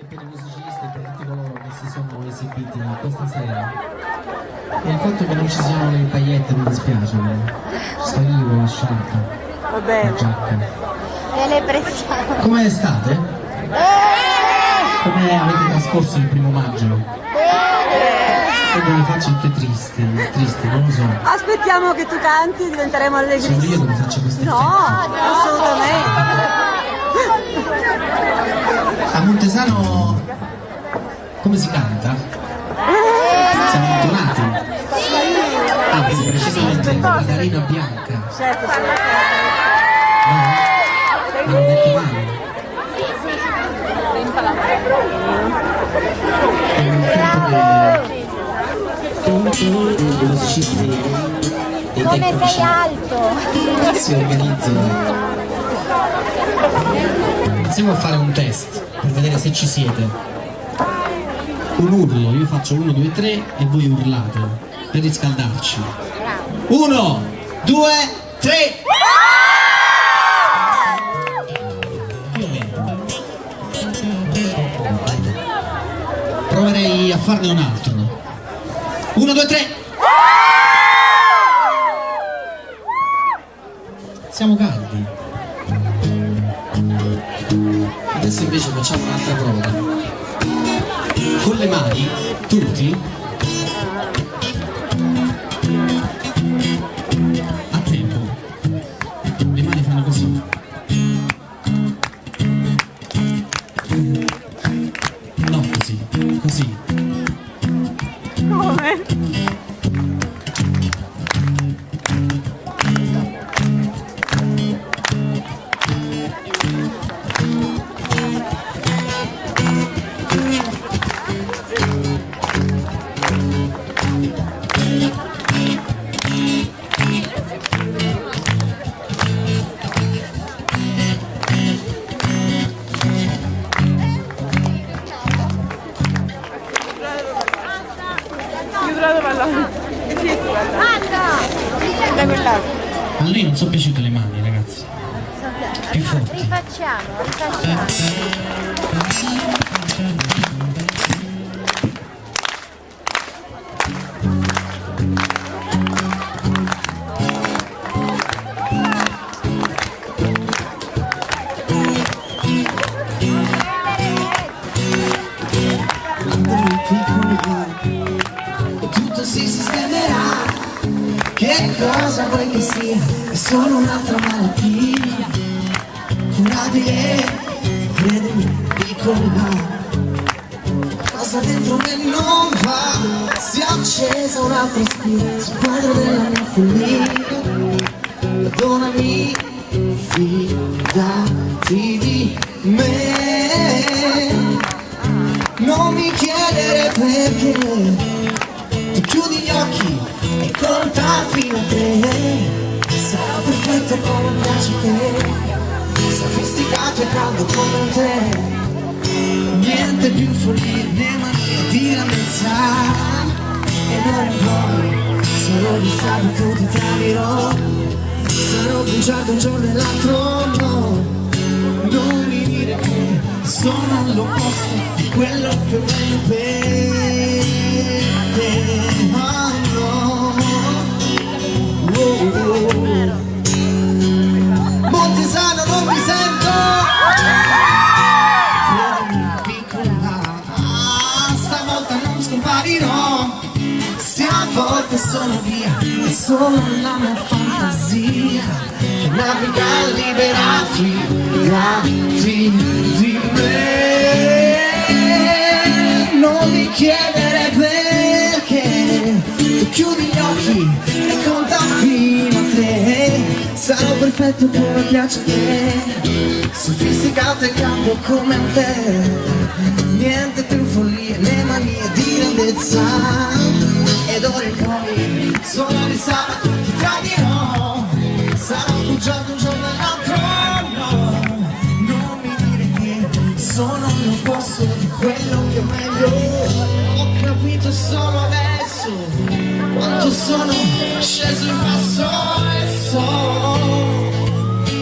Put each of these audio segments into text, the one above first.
e per i musicisti e per tutti coloro che si sono esibiti questa sera. E il fatto che non ci siano le paillette mi dispiace, però. Sto io con la sciarpa, Va bene. la giacca. E le pressiamo. Com'è estate? Come avete trascorso il 1° maggio? Vedo le facce anche tristi, non lo so. Aspettiamo che tu canti, diventeremo Sono allegrissimi. io che mi faccio queste No, assolutamente. A Montesano come si canta? Siamo intonati. Anzi, precisamente la carina bianca. Certo, sì. No? Me l'ho detto male. È un tempo che i musicisti dei Come tecnici sei alto! si organizzano. Iniziamo a fare un test per vedere se ci siete. Un urlo, io faccio 1, 2, 3 e voi urlate per riscaldarci. 1, 2, 3! Più o meno. Proverei a farne un altro. 1, 2, 3! Siamo caldi. Adesso invece facciamo un'altra prova. Con le mani, tutti, a tempo. Le mani fanno così. No, così, così. Come? A lei non sono piaciute le mani, ragazzi. Più forti. Rifacciamo. Tutto si sistemerà. Che cosa vuoi che sia? È solo un'altra malattia curabile, credimi, piccola. Cosa dentro me non va? Si è accesa un'altra spia sul quadro della mia follia. Perdonami, fidati di me. Non mi chiedere perché. Tu chiudi gli occhi e conta fino a 3. Sarà perfetto come piace a te, sofisticato e caldo come te. Niente più follia né mania di grandezza. E d'ora in poi solo di sabato ti tradirò. Sarò bugiardo un giorno e l'altro no. Non mi dire che sono all'opposto di quello che voglio per te. Oh no. Montesano non mi sento. Credimi piccola, stavolta non scomparirò. Se a volte sono via, è solo la mia fantasia che naviga libera, fidati di me. Non mi chiedere perché. Tu chiudi gli occhi e conta fino a 3. Sarò perfetto come piace a te, sofisticato e caldo come te. Niente più follie né manie di grandezza. Ed ora in poi solo di sabato ti tradirò. Sarò bugiardo un giorno e l'altro no. Non mi dire che sono l'opposto di quello che ho meglio. Ho capito solo adesso quanto sono sceso in basso e so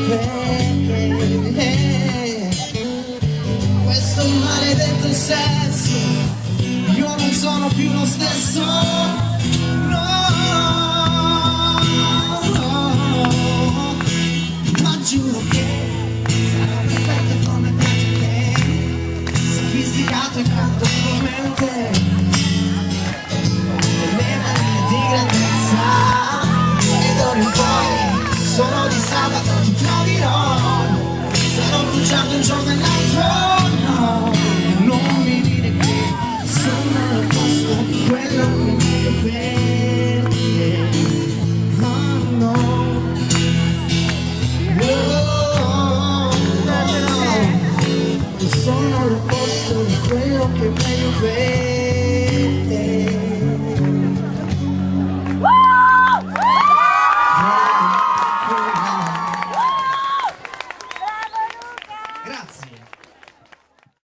che questo maledetto sesso, io non sono più lo stesso, no, no. Ma giuro che sarò perfetto come te, sofisticato e canto come te, nelle manie di grandezza, e d'ora in poi solo di sabato ti troverò, sarò bruciato un giorno e l'altro, no, non mi dire che sono al posto quello che è meglio per te, oh no. Sono al posto di quello che è meglio per